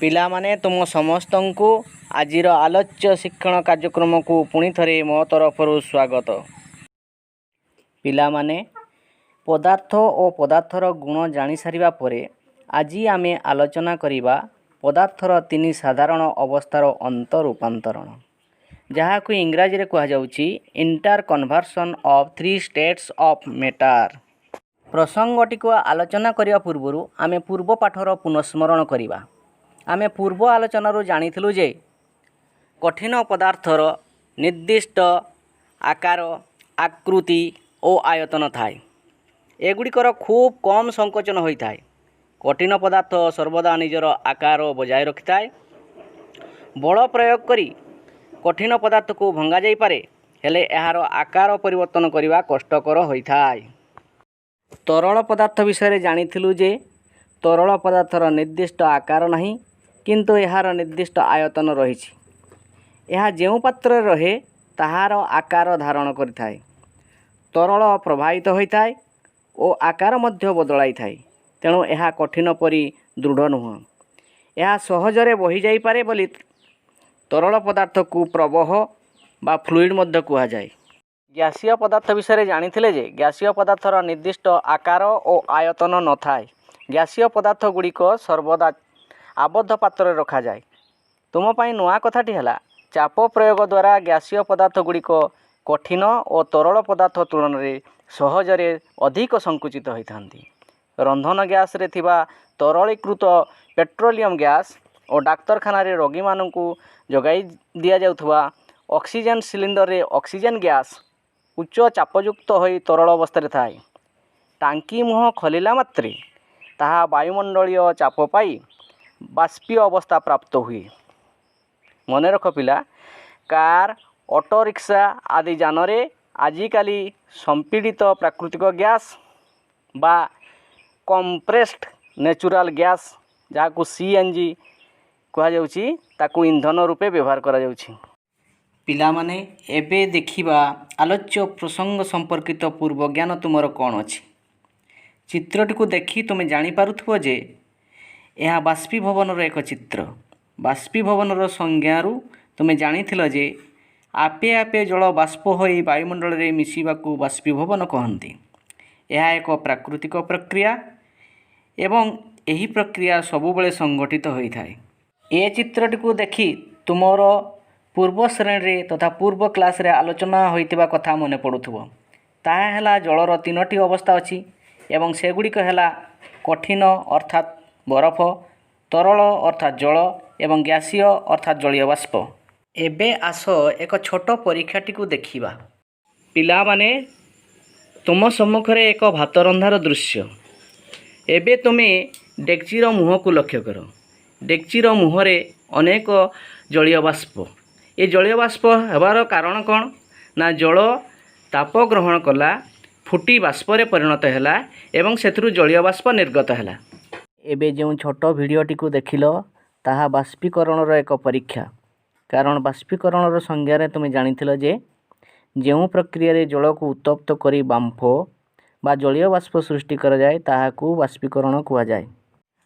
ପିଲାମାନେ ତୁମ ସମସ୍ତଙ୍କୁ ଆଜିର ଆଲୋଚ୍ୟ ଶିକ୍ଷଣ କାର୍ଯ୍ୟକ୍ରମକୁ ପୁଣି ଥରେ ମୋ ତରଫରୁ ସ୍ୱାଗତ। ପିଲାମାନେ ପଦାର୍ଥ ଓ ପଦାର୍ଥର ଗୁଣ ଜାଣିସାରିବା ପରେ ଆଜି ଆମେ ଆଲୋଚନା କରିବା ପଦାର୍ଥର ତିନି ସାଧାରଣ ଅବସ୍ଥାର ଅନ୍ତରୂପାନ୍ତରଣ, ଯାହାକୁ ଇଂରାଜୀରେ କୁହାଯାଉଛି interconversion of three states of matter. ପ୍ରସଙ୍ଗଟିକୁ ଆଲୋଚନା କରିବା ପୂର୍ବରୁ ଆମେ ପୂର୍ବ ପାଠର ପୁନଃସ୍ମରଣ କରିବା। ଆମେ ପୂର୍ବ ଆଲୋଚନାରୁ ଜାଣିଥିଲୁ ଯେ କଠିନ ପଦାର୍ଥର ନିର୍ଦ୍ଦିଷ୍ଟ ଆକାର, ଆକୃତି ଓ ଆୟତନ ଥାଏ। ଏଗୁଡ଼ିକର ଖୁବ୍ କମ୍ ସଂକୋଚନ ହୋଇଥାଏ। କଠିନ ପଦାର୍ଥ ସର୍ବଦା ନିଜର ଆକାର ବଜାୟ ରଖିଥାଏ। ବଳ ପ୍ରୟୋଗ କରି କଠିନ ପଦାର୍ଥକୁ ଭଙ୍ଗାଯାଇପାରେ, ହେଲେ ଏହାର ଆକାର ପରିବର୍ତ୍ତନ କରିବା କଷ୍ଟକର ହୋଇଥାଏ। ତରଳ ପଦାର୍ଥ ବିଷୟରେ ଜାଣିଥିଲୁ ଯେ ତରଳ ପଦାର୍ଥର ନିର୍ଦ୍ଦିଷ୍ଟ ଆକାର ନାହିଁ, କିନ୍ତୁ ଏହାର ନିର୍ଦ୍ଦିଷ୍ଟ ଆୟତନ ରହିଛି। ଏହା ଯେଉଁ ପାତ୍ରରେ ରହେ ତାହାର ଆକାର ଧାରଣ କରିଥାଏ। ତରଳ ପ୍ରବାହିତ ହୋଇଥାଏ ଓ ଆକାର ମଧ୍ୟ ବଦଳାଇଥାଏ, ତେଣୁ ଏହା କଠିନ ପରି ଦୃଢ଼ ନୁହେଁ। ଏହା ସହଜରେ ବହିଯାଇପାରେ ବୋଲି ତରଳ ପଦାର୍ଥକୁ ପ୍ରବହ ବା ଫ୍ଲୁଇଡ଼ ମଧ୍ୟ କୁହାଯାଏ। ଗ୍ୟାସୀୟ ପଦାର୍ଥ ବିଷୟରେ ଜାଣିଥିଲେ ଯେ ଗ୍ୟାସୀୟ ପଦାର୍ଥର ନିର୍ଦ୍ଦିଷ୍ଟ ଆକାର ଓ ଆୟତନ ନଥାଏ। ଗ୍ୟାସୀୟ ପଦାର୍ଥଗୁଡ଼ିକ ସର୍ବଦା ଆବଦ୍ଧ ପାତ୍ରରେ ରଖାଯାଏ। ତୁମ ପାଇଁ ନୂଆ କଥାଟି ହେଲା, ଚାପ ପ୍ରୟୋଗ ଦ୍ୱାରା ଗ୍ୟାସୀୟ ପଦାର୍ଥଗୁଡ଼ିକ କଠିନ ଓ ତରଳ ପଦାର୍ଥ ତୁଳନାରେ ସହଜରେ ଅଧିକ ସଂକୁଚିତ ହୋଇଥାନ୍ତି। ରନ୍ଧନ ଗ୍ୟାସରେ ଥିବା ତରଳୀକୃତ ପେଟ୍ରୋଲିୟମ ଗ୍ୟାସ୍ ଓ ଡାକ୍ତରଖାନାରେ ରୋଗୀମାନଙ୍କୁ ଯୋଗାଇ ଦିଆଯାଉଥିବା ଅକ୍ସିଜେନ୍ ସିଲିଣ୍ଡରରେ ଅକ୍ସିଜେନ୍ ଗ୍ୟାସ୍ ଉଚ୍ଚ ଚାପଯୁକ୍ତ ହୋଇ ତରଳ ଅବସ୍ଥାରେ ଥାଏ। ଟାଙ୍କି ମୁହଁ ଖୋଲିଲା ମାତ୍ରେ ତାହା ବାୟୁମଣ୍ଡଳୀୟ ଚାପ ପାଇ ବାଷ୍ପୀୟ ଅବସ୍ଥା ପ୍ରାପ୍ତ ହୁଏ। ମନେ ରଖ ପିଲା, କାର୍, ଅଟୋ ରିକ୍ସା ଆଦି ଯାନରେ ଆଜିକାଲି ସଂପୀଡ଼ିତ ପ୍ରାକୃତିକ ଗ୍ୟାସ୍ ବା କମ୍ପ୍ରେସ୍ଡ ନ୍ୟାଚୁରାଲ୍ ଗ୍ୟାସ୍, ଯାହାକୁ CNG କୁହାଯାଉଛି, ତାକୁ ଇନ୍ଧନ ରୂପେ ବ୍ୟବହାର କରାଯାଉଛି। ପିଲାମାନେ ଏବେ ଦେଖିବା ଆଲୋଚ୍ୟ ପ୍ରସଙ୍ଗ ସମ୍ପର୍କିତ ପୂର୍ବ ଜ୍ଞାନ ତୁମର କ'ଣ ଅଛି। ଚିତ୍ରଟିକୁ ଦେଖି ତୁମେ ଜାଣିପାରୁଥିବ ଯେ ଏହା ବାଷ୍ପୀଭବନର ଏକ ଚିତ୍ର। ବାଷ୍ପୀଭବନର ସଂଜ୍ଞାରୁ ତୁମେ ଜାଣିଥିଲ ଯେ ଆପେ ଆପେ ଜଳ ବାଷ୍ପ ହୋଇ ବାୟୁମଣ୍ଡଳରେ ମିଶିବାକୁ ବାଷ୍ପୀଭବନ କହନ୍ତି। ଏହା ଏକ ପ୍ରାକୃତିକ ପ୍ରକ୍ରିୟା ଏବଂ ଏହି ପ୍ରକ୍ରିୟା ସବୁବେଳେ ସଂଘଟିତ ହୋଇଥାଏ। ଏ ଚିତ୍ରଟିକୁ ଦେଖି ତୁମର ପୂର୍ବ ଶ୍ରେଣୀରେ ତଥା ପୂର୍ବ କ୍ଲାସରେ ଆଲୋଚନା ହୋଇଥିବା କଥା ମନେ ପଡ଼ୁଥିବ। ତାହା ହେଲା, ଜଳର ତିନୋଟି ଅବସ୍ଥା ଅଛି ଏବଂ ସେଗୁଡ଼ିକ ହେଲା କଠିନ ଅର୍ଥାତ୍ ବରଫ, ତରଳ ଅର୍ଥାତ୍ ଜଳ ଏବଂ ଗ୍ୟାସୀୟ ଅର୍ଥାତ୍ ଜଳୀୟ ବାଷ୍ପ। ଏବେ ଆସ ଏକ ଛୋଟ ପରୀକ୍ଷାଟିକୁ ଦେଖିବା। ପିଲାମାନେ, ତୁମ ସମ୍ମୁଖରେ ଏକ ଭାତ ରନ୍ଧାର ଦୃଶ୍ୟ। ଏବେ ତୁମେ ଡେକ୍ଚିର ମୁହଁକୁ ଲକ୍ଷ୍ୟ କର। ଡେକ୍ଚିର ମୁହଁରେ ଅନେକ ଜଳୀୟ ବାଷ୍ପ। ଏ ଜଳୀୟ ବାଷ୍ପ ହେବାର କାରଣ କ'ଣ? ନା, ଜଳ ତାପ ଗ୍ରହଣ କଲା, ଫୁଟି ବାଷ୍ପରେ ପରିଣତ ହେଲା ଏବଂ ସେଥିରୁ ଜଳୀୟ ବାଷ୍ପ ନିର୍ଗତ ହେଲା। ଏବେ ଯେଉଁ ଛୋଟ ଭିଡ଼ିଓଟିକୁ ଦେଖିଲ, ତାହା ବାଷ୍ପୀକରଣର ଏକ ପରୀକ୍ଷା। କାରଣ ବାଷ୍ପୀକରଣର ସଂଜ୍ଞାରେ ତୁମେ ଜାଣିଥିଲ ଯେ ଯେଉଁ ପ୍ରକ୍ରିୟାରେ ଜଳକୁ ଉତ୍ତପ୍ତ କରି ବାମ୍ଫ ବା ଜଳୀୟ ବାଷ୍ପ ସୃଷ୍ଟି କରାଯାଏ ତାହାକୁ ବାଷ୍ପୀକରଣ କୁହାଯାଏ।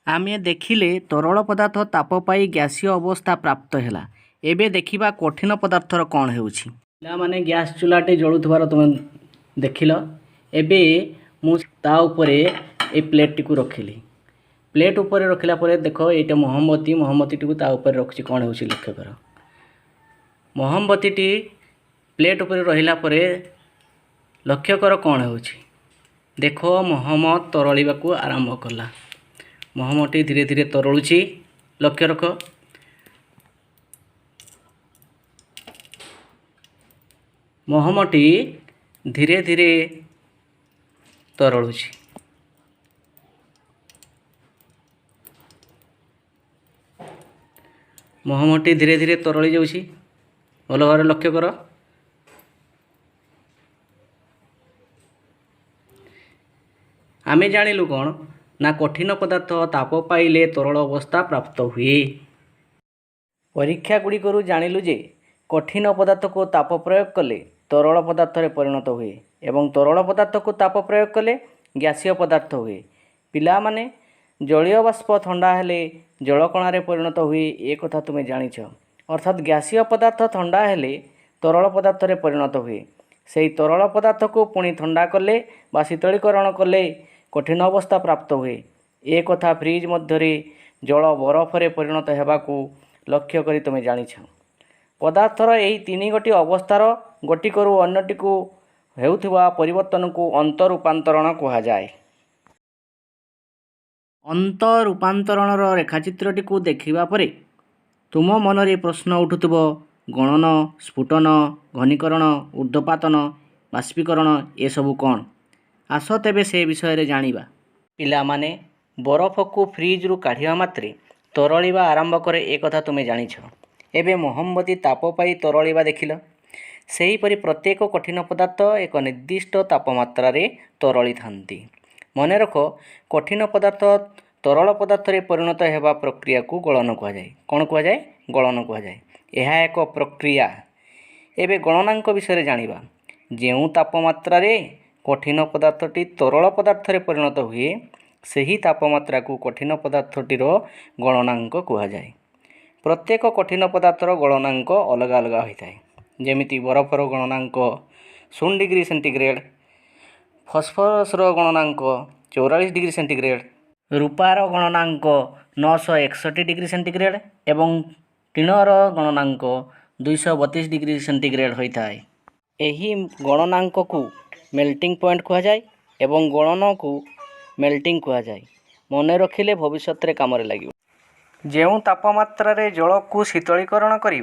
ଆମେ ଦେଖିଲେ ତରଳ ପଦାର୍ଥ ତାପ ପାଇ ଗ୍ୟାସୀୟ ଅବସ୍ଥା ପ୍ରାପ୍ତ ହେଲା। ଏବେ ଦେଖିବା କଠିନ ପଦାର୍ଥର କ'ଣ ହେଉଛି। ପିଲାମାନେ, ଗ୍ୟାସ୍ ଚୁଲାଟି ଜଳୁଥିବାର ତୁମେ ଦେଖିଲ। ଏବେ ମୁଁ ତା ଉପରେ ଏ ପ୍ଲେଟ୍ଟିକୁ ରଖିଲି। ପ୍ଲେଟ୍ ଉପରେ ରଖିଲା ପରେ ଦେଖ, ଏଇଟା ମହମବତୀଟିକୁ ତା ଉପରେ ରଖିଛି। କ'ଣ ହେଉଛି ଲକ୍ଷ୍ୟ କର। ମହମବତୀଟି ପ୍ଲେଟ୍ ଉପରେ ରହିଲା ପରେ ଲକ୍ଷ୍ୟ କର କ'ଣ ହେଉଛି। ଦେଖ, ମହମ ତରଳିବାକୁ ଆରମ୍ଭ କଲା। ମହମଟି ଧୀରେ ଧୀରେ ତରଳୁଛି। ଲକ୍ଷ୍ୟ ରଖ। ମହମଟି ଧୀରେ ଧୀରେ ତରଳୁଛି। ମହମଟି ଧୀରେ ଧୀରେ ତରଳି ଯାଉଛି। ଭଲ ଭାବରେ ଲକ୍ଷ୍ୟ କର। ଆମେ ଜାଣିଲୁ କ'ଣ? ନା, କଠିନ ପଦାର୍ଥ ତାପ ପାଇଲେ ତରଳ ଅବସ୍ଥା ପ୍ରାପ୍ତ ହୁଏ। ପରୀକ୍ଷା ଗୁଡ଼ିକରୁ ଜାଣିଲୁ ଯେ କଠିନ ପଦାର୍ଥକୁ ତାପ ପ୍ରୟୋଗ କଲେ ତରଳ ପଦାର୍ଥରେ ପରିଣତ ହୁଏ ଏବଂ ତରଳ ପଦାର୍ଥକୁ ତାପ ପ୍ରୟୋଗ କଲେ ଗ୍ୟାସୀୟ ପଦାର୍ଥ ହୁଏ। ପିଲାମାନେ, ଜଳୀୟ ବାଷ୍ପ ଥଣ୍ଡା ହେଲେ ଜଳକଣାରେ ପରିଣତ ହୁଏ ଏ କଥା ତୁମେ ଜାଣିଛ। ଅର୍ଥାତ୍ ଗ୍ୟାସୀୟ ପଦାର୍ଥ ଥଣ୍ଡା ହେଲେ ତରଳ ପଦାର୍ଥରେ ପରିଣତ ହୁଏ। ସେହି ତରଳ ପଦାର୍ଥକୁ ପୁଣି ଥଣ୍ଡା କଲେ ବା ଶୀତଳୀକରଣ କଲେ କଠିନ ଅବସ୍ଥା ପ୍ରାପ୍ତ ହୁଏ। ଏ କଥା ଫ୍ରିଜ୍ ମଧ୍ୟରେ ଜଳ ବରଫରେ ପରିଣତ ହେବାକୁ ଲକ୍ଷ୍ୟ କରି ତୁମେ ଜାଣିଛ। ପଦାର୍ଥର ଏହି ତିନିଗୋଟି ଅବସ୍ଥାର ଗୋଟିକରୁ ଅନ୍ୟଟିକୁ ହେଉଥିବା ପରିବର୍ତ୍ତନକୁ ଅନ୍ତରୂପାନ୍ତରଣ କୁହାଯାଏ। ଅନ୍ତରୂପାନ୍ତରଣର ରେଖାଚିତ୍ରଟିକୁ ଦେଖିବା ପରେ ତୁମ ମନରେ ପ୍ରଶ୍ନ ଉଠୁଥିବ, ଗଳନ, ସ୍ଫୁଟନ, ଘନୀକରଣ, ଊର୍ଦ୍ଧ୍ୱପାତନ, ବାଷ୍ପୀକରଣ ଏସବୁ କ'ଣ? ଆସ ତେବେ ସେ ବିଷୟରେ ଜାଣିବା। ପିଲାମାନେ, ବରଫକୁ ଫ୍ରିଜ୍ରୁ କାଢ଼ିବା ମାତ୍ରେ ତରଳିବା ଆରମ୍ଭ କରେ ଏ କଥା ତୁମେ ଜାଣିଛ। ଏବେ ମହମବତୀ ତାପ ପାଇ ତରଳିବା ଦେଖିଲ। ସେହିପରି ପ୍ରତ୍ୟେକ କଠିନ ପଦାର୍ଥ ଏକ ନିର୍ଦ୍ଦିଷ୍ଟ ତାପମାତ୍ରାରେ ତରଳିଥାନ୍ତି। ମନେ ରଖ, କଠିନ ପଦାର୍ଥ ତରଳ ପଦାର୍ଥରେ ପରିଣତ ହେବା ପ୍ରକ୍ରିୟାକୁ ଗଳନ କୁହାଯାଏ। କ'ଣ କୁହାଯାଏ? ଗଳନ କୁହାଯାଏ। ଏହା ଏକ ପ୍ରକ୍ରିୟା। ଏବେ ଗଳନାଙ୍କ ବିଷୟରେ ଜାଣିବା। ଯେଉଁ ତାପମାତ୍ରାରେ କଠିନ ପଦାର୍ଥଟି ତରଳ ପଦାର୍ଥରେ ପରିଣତ ହୁଏ, ସେହି ତାପମାତ୍ରାକୁ କଠିନ ପଦାର୍ଥଟିର ଗଳନାଙ୍କ କୁହାଯାଏ। ପ୍ରତ୍ୟେକ କଠିନ ପଦାର୍ଥର ଗଳନାଙ୍କ ଅଲଗା ଅଲଗା ହୋଇଥାଏ। ଯେମିତି ବରଫର ଗଳନାଙ୍କ 0 ଡିଗ୍ରୀ ସେଣ୍ଟିଗ୍ରେଡ଼, ଫସ୍ଫରସ୍ର ଗଳନାଙ୍କ 44 ଡିଗ୍ରୀ ସେଣ୍ଟିଗ୍ରେଡ଼, ରୂପାର ଗଳନାଙ୍କ 961 ଡିଗ୍ରୀ ସେଣ୍ଟିଗ୍ରେଡ଼ ଏବଂ ଟିଣର ଗଳନାଙ୍କ 232 ଡିଗ୍ରୀ ସେଣ୍ଟିଗ୍ରେଡ଼ ହୋଇଥାଏ। ଏହି ଗଳନାଙ୍କକୁ ମେଲ୍ଟିଂ ପଏଣ୍ଟ କୁହାଯାଏ ଏବଂ ଗଳନକୁ ମେଲ୍ଟିଂ କୁହାଯାଏ। ମନେ ରଖିଲେ ଭବିଷ୍ୟତରେ କାମରେ ଲାଗିବ। ଯେଉଁ ତାପମାତ୍ରାରେ ଜଳକୁ ଶୀତଳୀକରଣ କରି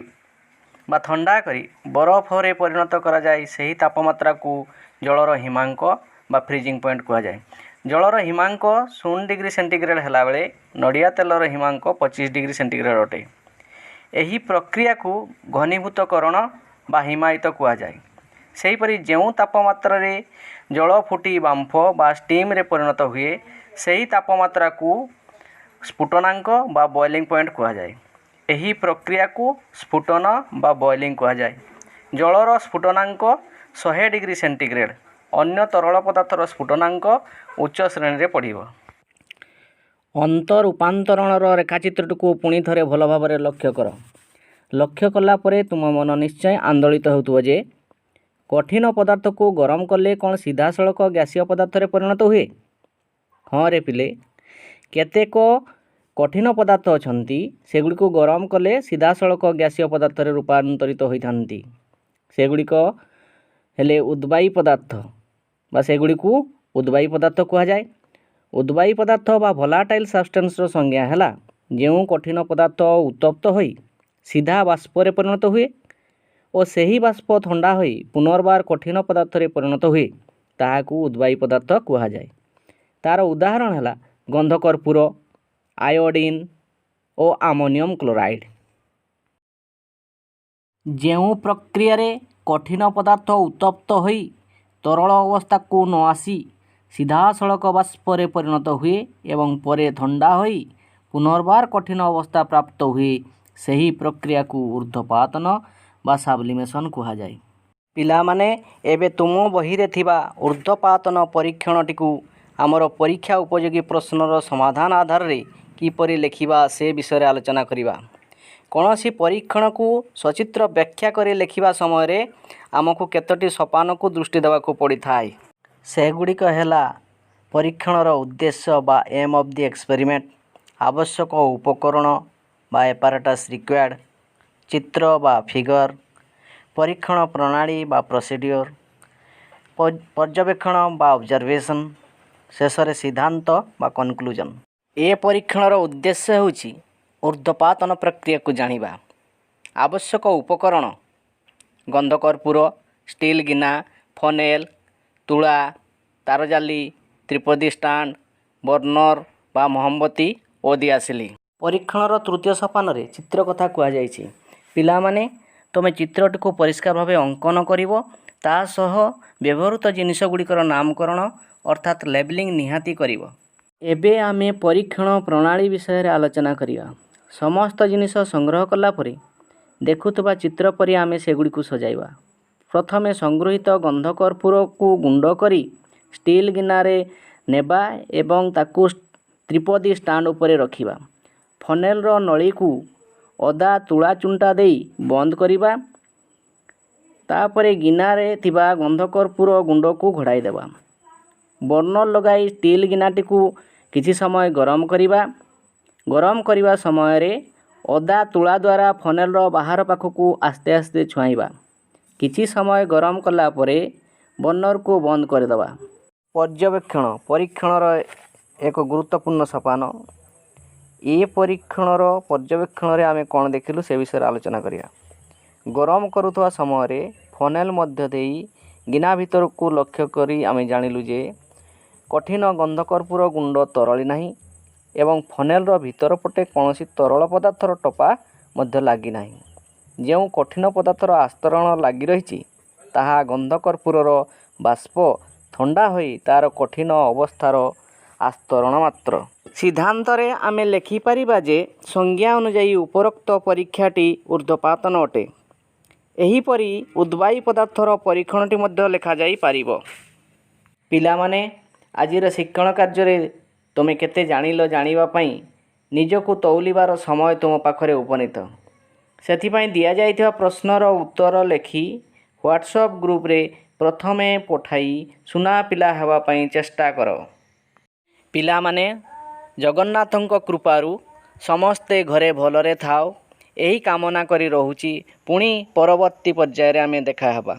ବା ଥଣ୍ଡା କରି ବରଫରେ ପରିଣତ କରାଯାଏ, ସେହି ତାପମାତ୍ରାକୁ ଜଳର ହିମାଙ୍କ ବା ଫ୍ରିଜିଂ ପଏଣ୍ଟ କୁହାଯାଏ। ଜଳର ହିମାଙ୍କ 0 ଡିଗ୍ରୀ ସେଣ୍ଟିଗ୍ରେଡ଼ ହେଲାବେଳେ ନଡ଼ିଆ ତେଲର ହିମାଙ୍କ 25 ଡିଗ୍ରୀ ସେଣ୍ଟିଗ୍ରେଡ଼ ଅଟେ। ଏହି ପ୍ରକ୍ରିୟାକୁ ଘନୀଭୂତକରଣ ବା ହିମାୟିତ କୁହାଯାଏ। ସେହିପରି ଯେଉଁ ତାପମାତ୍ରାରେ ଜଳ ଫୁଟି ବାମ୍ଫ ବା ଷ୍ଟିମ୍ରେ ପରିଣତ ହୁଏ, ସେହି ତାପମାତ୍ରାକୁ ସ୍ଫୁଟନାଙ୍କ ବା ବଏଲିଂ ପଏଣ୍ଟ କୁହାଯାଏ। ଏହି ପ୍ରକ୍ରିୟାକୁ ସ୍ଫୁଟନ ବା ବଏଲିଂ କୁହାଯାଏ। ଜଳର ସ୍ଫୁଟନାଙ୍କ 100 ଡିଗ୍ରୀ ସେଣ୍ଟିଗ୍ରେଡ଼। ଅନ୍ୟ ତରଳ ପଦାର୍ଥର ସ୍ଫୁଟନାଙ୍କ ଉଚ୍ଚ ଶ୍ରେଣୀରେ ପଡ଼ିବ। ଅନ୍ତରୂପାନ୍ତରଣର ରେଖାଚିତ୍ରଟିକୁ ପୁଣି ଥରେ ଭଲ ଭାବରେ ଲକ୍ଷ୍ୟ କର। ଲକ୍ଷ୍ୟ କଲା ପରେ ତୁମ ମନ ନିଶ୍ଚୟ ଆନ୍ଦୋଳିତ ହେଉଥିବ ଯେ, କଠିନ ପଦାର୍ଥକୁ ଗରମ କଲେ କ'ଣ ସିଧାସଳଖ ଗ୍ୟାସୀୟ ପଦାର୍ଥରେ ପରିଣତ ହୁଏ? ହଁ ରେ ପିଲେ, କେତେକ କଠିନ ପଦାର୍ଥ ଅଛନ୍ତି, ସେଗୁଡ଼ିକୁ ଗରମ କଲେ ସିଧାସଳଖ ଗ୍ୟାସୀୟ ପଦାର୍ଥରେ ରୂପାନ୍ତରିତ ହୋଇଥାନ୍ତି। ସେଗୁଡ଼ିକ ହେଲେ ଉଦ୍ବାୟୀ ପଦାର୍ଥ ବା ସେଗୁଡ଼ିକୁ ଉଦ୍ବାୟୀ ପଦାର୍ଥ କୁହାଯାଏ। ଉଦ୍ବାୟୀ ପଦାର୍ଥ ବା ଭୋଲାଟାଇଲ୍ ସବଷ୍ଟାନ୍ସର ସଂଜ୍ଞା ହେଲା, ଯେଉଁ କଠିନ ପଦାର୍ଥ ଉତ୍ତପ୍ତ ହୋଇ ସିଧା ବାଷ୍ପରେ ପରିଣତ ହୁଏ ଓ ସେହି ବାଷ୍ପ ଥଣ୍ଡା ହୋଇ ପୁନର୍ବାର କଠିନ ପଦାର୍ଥରେ ପରିଣତ ହୁଏ, ତାହାକୁ ଉଦ୍ବାୟୀ ପଦାର୍ଥ କୁହାଯାଏ। ତା'ର ଉଦାହରଣ ହେଲା ଗନ୍ଧକର୍ପୂର, ଆୟୋଡ଼ିନ୍ ଓ ଆମୋନିୟମ୍ କ୍ଲୋରାଇଡ଼୍। ଯେଉଁ ପ୍ରକ୍ରିୟାରେ କଠିନ ପଦାର୍ଥ ଉତ୍ତପ୍ତ ହୋଇ ତରଳ ଅବସ୍ଥାକୁ ନ ଆସି ସିଧାସଳଖ ବାଷ୍ପରେ ପରିଣତ ହୁଏ ଏବଂ ପରେ ଥଣ୍ଡା ହୋଇ ପୁନର୍ବାର କଠିନ ଅବସ୍ଥା ପ୍ରାପ୍ତ ହୁଏ, ସେହି ପ୍ରକ୍ରିୟାକୁ ଊର୍ଦ୍ଧ୍ୱପାତନ ବା ସାବ୍ଲିମେସନ୍ କୁହାଯାଏ। ପିଲାମାନେ, ଏବେ ତୁମ ବହିରେ ଥିବା ଊର୍ଦ୍ଧ୍ୱପାତନ ପରୀକ୍ଷଣଟିକୁ ଆମର ପରୀକ୍ଷା ଉପଯୋଗୀ ପ୍ରଶ୍ନର ସମାଧାନ ଆଧାରରେ କିପରି ଲେଖିବା ସେ ବିଷୟରେ ଆଲୋଚନା କରିବା। କୌଣସି ପରୀକ୍ଷଣକୁ ସଚିତ୍ର ବ୍ୟାଖ୍ୟା କରି ଲେଖିବା ସମୟରେ ଆମକୁ କେତୋଟି ସୋପାନକୁ ଦୃଷ୍ଟି ଦେବାକୁ ପଡ଼ିଥାଏ। ସେଗୁଡ଼ିକ ହେଲା ପରୀକ୍ଷଣର ଉଦ୍ଦେଶ୍ୟ ବା ଏମ୍ ଅଫ୍ ଦି ଏକ୍ସପେରିମେଣ୍ଟ, ଆବଶ୍ୟକ ଉପକରଣ ବା ଏପାରାଟସ୍ ରିକ୍ୱାର୍ଡ଼, ଚିତ୍ର ବା ଫିଗର, ପରୀକ୍ଷଣ ପ୍ରଣାଳୀ ବା ପ୍ରୋସିଡିଓର, ପର୍ଯ୍ୟବେକ୍ଷଣ ବା ଅବଜରଭେସନ୍, ଶେଷରେ ସିଦ୍ଧାନ୍ତ ବା କନକ୍ଲୁଜନ୍। ଏ ପରୀକ୍ଷଣର ଉଦ୍ଦେଶ୍ୟ ହେଉଛି ଊର୍ଦ୍ଧ୍ୱପାତନ ପ୍ରକ୍ରିୟାକୁ ଜାଣିବା। ଆବଶ୍ୟକ ଉପକରଣ: ଗନ୍ଧକର୍ପୂର, ଷ୍ଟିଲ୍ ଗିନା, ଫନେଲ୍, ତୁଳା, ତାରଜାଲି, ତ୍ରିପଦୀ ଷ୍ଟାଣ୍ଡ, ବର୍ଣ୍ଣର ବା ମହମବତୀ ଓ ଦିଆସିଲି। ପରୀକ୍ଷଣର ତୃତୀୟ ସୋପାନରେ ଚିତ୍ର କଥା କୁହାଯାଇଛି। ପିଲାମାନେ, ତୁମେ ଚିତ୍ରଟିକୁ ପରିଷ୍କାର ଭାବେ ଅଙ୍କନ କରିବ। ତା ସହ ବ୍ୟବହୃତ ଜିନିଷଗୁଡ଼ିକର ନାମକରଣ ଅର୍ଥାତ୍ ଲେବଲିଂ ନିହାତି କରିବ। ଏବେ ଆମେ ପରୀକ୍ଷଣ ପ୍ରଣାଳୀ ବିଷୟରେ ଆଲୋଚନା କରିବା। ସମସ୍ତ ଜିନିଷ ସଂଗ୍ରହ କଲା ପରେ ଦେଖୁଥିବା ଚିତ୍ର ପରି ଆମେ ସେଗୁଡ଼ିକୁ ସଜାଇବା। ପ୍ରଥମେ ସଂଗୃହୀତ ଗନ୍ଧକର୍ପୂରକୁ ଗୁଣ୍ଡ କରି ଷ୍ଟିଲ୍ ଗିନାରେ ନେବା ଏବଂ ତାକୁ ତ୍ରିପଦୀ ଷ୍ଟାଣ୍ଡ ଉପରେ ରଖିବା। ଫନେଲର ନଳୀକୁ ଅଦା ତୁଳା ଚୁଣ୍ଟା ଦେଇ ବନ୍ଦ କରିବା। ତାପରେ ଗିନାରେ ଥିବା ଗନ୍ଧକର୍ପୂର ଗୁଣ୍ଡକୁ ଘୋଡ଼ାଇ ଦେବା। ବର୍ଣ୍ଣର ଲଗାଇ ଷ୍ଟିଲ୍ ଗିନାଟିକୁ କିଛି ସମୟ ଗରମ କରିବା। ଗରମ କରିବା ସମୟରେ ଅଦା ତୁଳା ଦ୍ୱାରା ଫନେଲର ବାହାର ପାଖକୁ ଆସ୍ତେ ଆସ୍ତେ ଛୁଆଁଇବା। କିଛି ସମୟ ଗରମ କଲା ପରେ ବର୍ଣ୍ଣରକୁ ବନ୍ଦ କରିଦେବା। ପର୍ଯ୍ୟବେକ୍ଷଣ ପରୀକ୍ଷଣର ଏକ ଗୁରୁତ୍ୱପୂର୍ଣ୍ଣ ସୋପାନ। ଏ ପର୍ଯ୍ୟବେକ୍ଷଣରେ ଆମେ କ'ଣ ଦେଖିଲୁ ସେ ବିଷୟରେ ଆଲୋଚନା କରିବା। ଗରମ କରୁଥିବା ସମୟରେ ଫନେଲ ମଧ୍ୟ ଦେଇ ଗିନା ଭିତରକୁ ଲକ୍ଷ୍ୟ କରି ଆମେ ଜାଣିଲୁ ଯେ କଠିନ ଗନ୍ଧକର୍ପୂର ଗୁଣ୍ଡ ତରଳି ନାହିଁ ଏବଂ ଫନେଲର ଭିତର ପଟେ କୌଣସି ତରଳ ପଦାର୍ଥର ଟୋପା ମଧ୍ୟ ଲାଗିନାହିଁ। ଯେଉଁ କଠିନ ପଦାର୍ଥର ଆସ୍ତରଣ ଲାଗି ରହିଛି ତାହା ଗନ୍ଧକର୍ପୂରର ବାଷ୍ପ ଥଣ୍ଡା ହୋଇ ତା'ର କଠିନ ଅବସ୍ଥାର ଆସ୍ତରଣ ମାତ୍ର। ସିଦ୍ଧାନ୍ତରେ ଆମେ ଲେଖିପାରିବା ଯେ ସଂଜ୍ଞା ଅନୁଯାୟୀ ଉପରୋକ୍ତ ପରୀକ୍ଷାଟି ଊର୍ଦ୍ଧ୍ୱପାତନ ଅଟେ। ଏହିପରି ଉଦ୍ବାୟୀ ପଦାର୍ଥର ପରୀକ୍ଷଣଟି ମଧ୍ୟ ଲେଖାଯାଇପାରିବ। ପିଲାମାନେ, ଆଜିର ଶିକ୍ଷଣ କାର୍ଯ୍ୟରେ ତୁମେ କେତେ ଜାଣିଲ ଜାଣିବା ପାଇଁ ନିଜକୁ ତଉଲିବାର ସମୟ ତୁମ ପାଖରେ ଉପନୀତ। ସେଥିପାଇଁ ଦିଆଯାଇଥିବା ପ୍ରଶ୍ନର ଉତ୍ତର ଲେଖି ହ୍ୱାଟ୍ସଆପ୍ ଗ୍ରୁପରେ ପ୍ରଥମେ ପଠାଇ ସୁନା ପିଲା ହେବା ପାଇଁ ଚେଷ୍ଟା କର। ପିଲାମାନେ, ଜଗନ୍ନାଥଙ୍କ କୃପାରୁ ସମସ୍ତେ ଘରେ ଭଲରେ ଥାଅ ଏହି କାମନା କରି ରହୁଛି। ପୁଣି ପରବର୍ତ୍ତୀ ପର୍ଯ୍ୟାୟରେ ଆମେ ଦେଖା ହେବା।